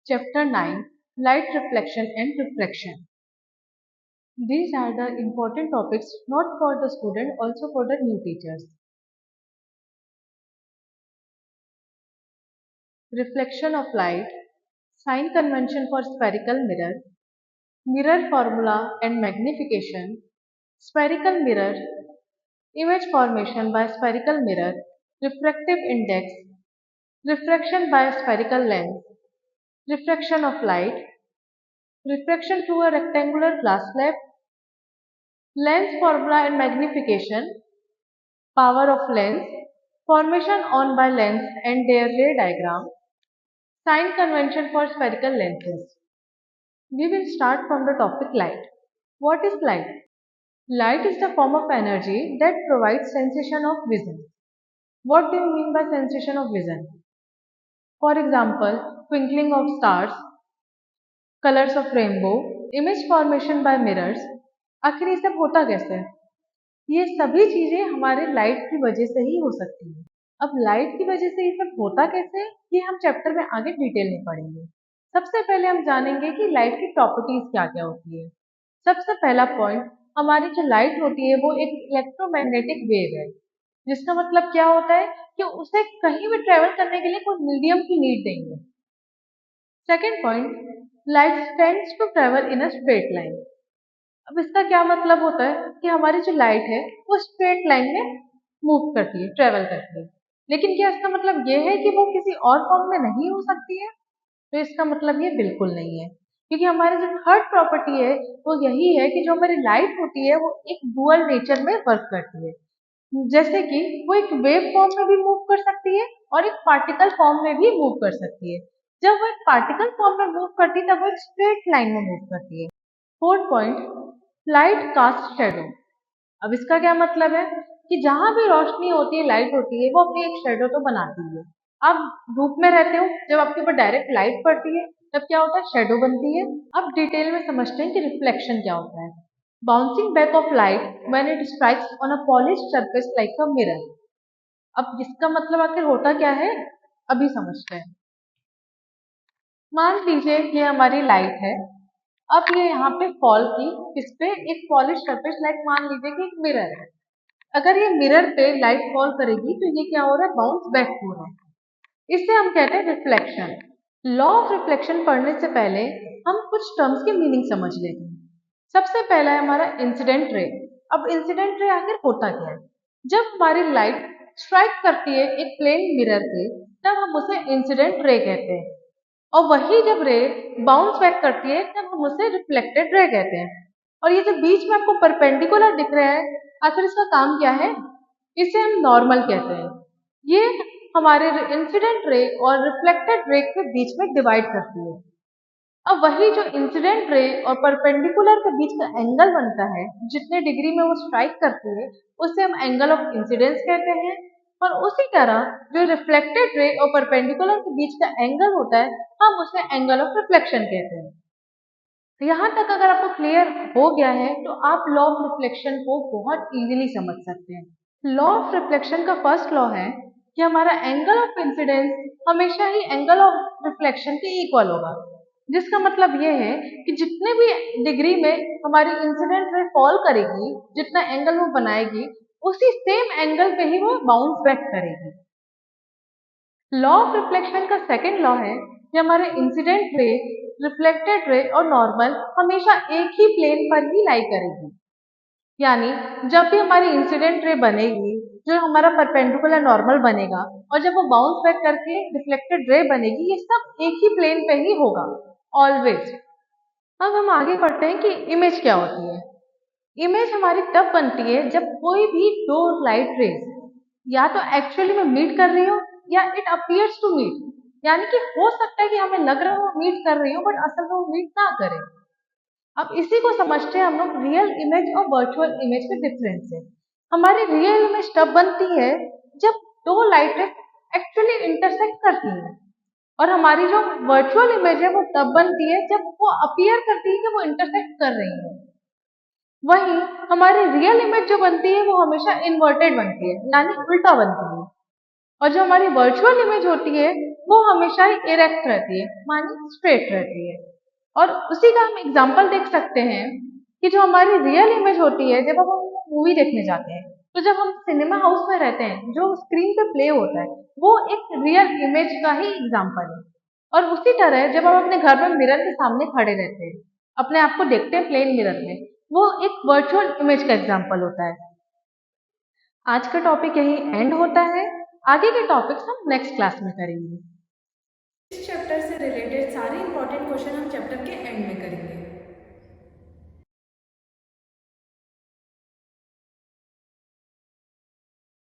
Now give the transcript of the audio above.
Chapter 9, Light Reflection and Refraction. These are the important topics not for the student, also for the new teachers. Reflection of light, sign convention for spherical mirror, mirror formula and magnification, spherical mirror, image formation by spherical mirror, refractive index, refraction by spherical lens, refraction of light, refraction through a rectangular glass slab, lens formula and magnification, power of lens, formation on by lens and their ray diagram, sign convention for spherical lenses. We will start from the topic light. What is light? Light is the form of energy that provides sensation of vision. What do you mean by sensation of vision? For example, twinkling of stars, colors of rainbow, image formation by mirrors. आखिर ये सब होता कैसे है? ये सभी चीजें हमारे लाइट की वजह से ही हो सकती है। अब लाइट की वजह से ये सब होता कैसे है, ये हम चैप्टर में आगे डिटेल में पढ़ेंगे। सबसे पहले हम जानेंगे कि लाइट की प्रॉपर्टीज क्या क्या होती है। सबसे पहला पॉइंट, हमारी जो लाइट होती है वो एक इलेक्ट्रोमैग्नेटिक वेव है, जिसका मतलब क्या होता है कि उसे कहीं भी ट्रेवल करने के लिए कोई मीडियम की नीड नहीं है। Second point, light tends to travel in a straight line. अब इसका क्या मतलब होता है कि हमारी जो लाइट है वो स्ट्रेट लाइन में मूव करती है, ट्रेवल करती है। लेकिन क्या इसका मतलब ये है कि वो किसी और फॉर्म में नहीं हो सकती है? तो इसका मतलब ये बिल्कुल नहीं है, क्योंकि हमारी जो थर्ड प्रॉपर्टी है वो यही है कि जो हमारी लाइट होती है वो एक डुअल नेचर में वर्क करती है। जैसे कि वो एक वेव फॉर्म में भी मूव कर सकती है और एक पार्टिकल फॉर्म में भी मूव कर सकती है। जब वो एक पार्टिकल फॉर्म में मूव करती है तब वो एक स्ट्रेट लाइन में मूव करती है। Fourth point, light cast shadow. अब इसका क्या मतलब है कि जहां भी रोशनी होती है, लाइट होती है, वो अपनी एक शैडो तो बनाती है। आप धूप में रहते हो, जब आपके ऊपर डायरेक्ट लाइट पड़ती है तब क्या होता है, शैडो बनती है। अब डिटेल में समझते हैं कि रिफ्लेक्शन क्या होता है। Bouncing back of light when it strikes on a polished surface like a mirror. अब इसका मतलब आखिर होता क्या है, अभी समझते हैं। मान लीजिए ये हमारी लाइट है, अब ये यहाँ पे फॉल की, इस पे एक पॉलिश सरफेस लाइक मान लीजिए कि एक मिरर है। अगर ये मिरर पे लाइट फॉल करेगी तो ये क्या हो रहा है, बाउंस बैक हो रहा है। इसे हम कहते हैं रिफ्लेक्शन। लॉ ऑफ रिफ्लेक्शन पढ़ने से पहले हम कुछ टर्म्स की मीनिंग समझ लेते हैं। सबसे पहला है हमारा इंसिडेंट रे। अब इंसिडेंट रे आखिर होता क्या है? जब हमारी लाइट स्ट्राइक करती है एक प्लेन मिरर पे तब हम उसे इंसिडेंट रे कहते हैं, और वही जब रे बाउंस बैक करती है तब हम उसे रिफ्लेक्टेड रे कहते हैं। और ये जो बीच में आपको परपेंडिकुलर दिख रहा है, आखिर इसका काम क्या है? इसे हम नॉर्मल कहते हैं। ये हमारे इंसिडेंट रे और रिफ्लेक्टेड रे के बीच में डिवाइड करती है। अब वही जो इंसिडेंट रे और परपेंडिकुलर के बीच का एंगल बनता है, जितने डिग्री में वो स्ट्राइक करती है, उसे हम एंगल ऑफ इंसिडेंस कहते हैं। और उसी तरह जो रिफ्लेक्टेड रे और परपेंडिकुलर के बीच का एंगल होता है, हम उसे एंगल ऑफ रिफ्लेक्शन कहते हैं। तो यहाँ तक अगर आपको क्लियर हो गया है तो आप लॉ ऑफ रिफ्लेक्शन को बहुत इजीली समझ सकते हैं। लॉ ऑफ रिफ्लेक्शन का फर्स्ट लॉ है कि हमारा एंगल ऑफ इंसिडेंस हमेशा ही एंगल ऑफ रिफ्लेक्शन के इक्वल होगा, जिसका मतलब ये है कि जितने भी डिग्री में हमारी इंसिडेंट रे फॉल करेगी, जितना एंगल वो बनाएगी, उसी सेम एंगल पे ही वो बाउंस बैक करेगी। लॉ ऑफ रिफ्लेक्शन का सेकेंड लॉ है कि हमारे इंसिडेंट रे, रिफ्लेक्टेड रे और नॉर्मल हमेशा एक ही प्लेन पर ही लाई करेगी। यानी जब भी हमारी इंसिडेंट रे बनेगी, जो हमारा परपेंडिकुलर नॉर्मल बनेगा, और जब वो बाउंस बैक करके रिफ्लेक्टेड रे बनेगी, ये सब एक ही प्लेन पे ही होगा ऑलवेज। अब हम आगे बढ़ते हैं कि इमेज क्या होती है। इमेज हमारी तब बनती है जब कोई भी दो लाइट रेज या तो एक्चुअली में मीट कर रही हो या इट अपीयर्स टू मीट, यानी कि हो सकता है कि हमें लग रहा हो मीट कर रही हो बट असल में वो मीट ना करे। अब इसी को समझते हैं हम लोग रियल इमेज और वर्चुअल इमेज के डिफरेंस से। हमारी रियल इमेज तब बनती है जब दो लाइट एक्चुअली इंटरसेक्ट करती हैं, और हमारी जो वर्चुअल इमेज है वो तब बनती है जब वो अपीयर करती है कि वो इंटरसेक्ट कर रही है। वहीं हमारी रियल इमेज जो बनती है वो हमेशा इन्वर्टेड बनती है, यानी उल्टा बनती है। और जो हमारी वर्चुअल इमेज होती है वो हमेशा इरेक्ट रहती है, मानी स्ट्रेट रहती है। और उसी का हम एग्जाम्पल देख सकते हैं कि जो हमारी रियल इमेज होती है जब हम मूवी देखने जाते हैं, तो जब हम सिनेमा हाउस में रहते हैं जो स्क्रीन पे प्ले होता है वो एक रियल इमेज का ही एग्जाम्पल है। और उसी तरह जब हम अपने घर में मिरर के सामने खड़े रहते हैं, अपने आप को देखते हैं प्लेन मिरर में, वो एक वर्चुअल इमेज का एग्जाम्पल होता है। आज का टॉपिक यही एंड होता है। आगे के टॉपिक्स हम नेक्स्ट क्लास में करेंगे। इस चैप्टर से रिलेटेड सारे इंपॉर्टेंट क्वेश्चन हम चैप्टर के एंड में करेंगे।